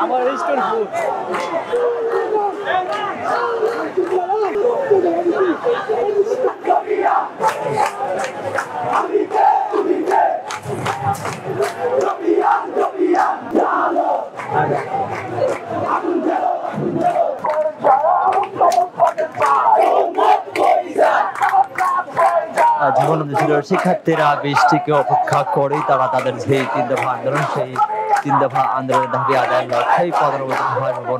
আমার restaurant food Jibanananda ছিল শিক্ষার্থীরা বৃষ্টিকে অপেক্ষা করেই তারা তাদের যে 3 দফা আন্দোলন, সেই 3 দফা আন্দোলনের দাবি আদায়ের লক্ষ্যেই 15 বছর ভবন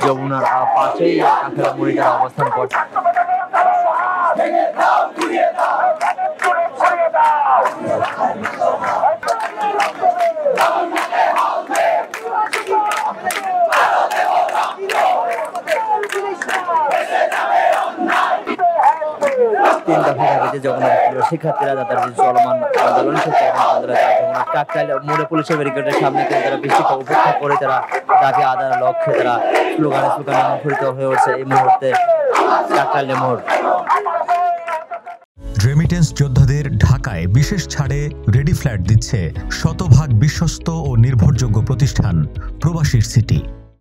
যমুনার পাশেই কাঁকড়া মুড়ি তারা অবস্থান করছে। তিন দফা দাবিতে যমুনার শিক্ষার্থীরা তাদের যে চলমান আন্দোলন, সেই কাকরাইল মোড়ে পুলিশের ব্যারিকেডের সামনে তারা বৃষ্টিকে উপেক্ষা করে তারা দাবি আদায়ের লক্ষ্যে তারা স্লোগানে মুখরিত হয়ে উঠছে এই মুহূর্তে কাকরাইল মোড়। রেমিটেন্স যোদ্ধাদের ঢাকায় বিশেষ ছাড়ে রেডি ফ্ল্যাট দিচ্ছে শতভাগ বিশ্বস্ত ও নির্ভরযোগ্য প্রতিষ্ঠান প্রবাসীর সিটি।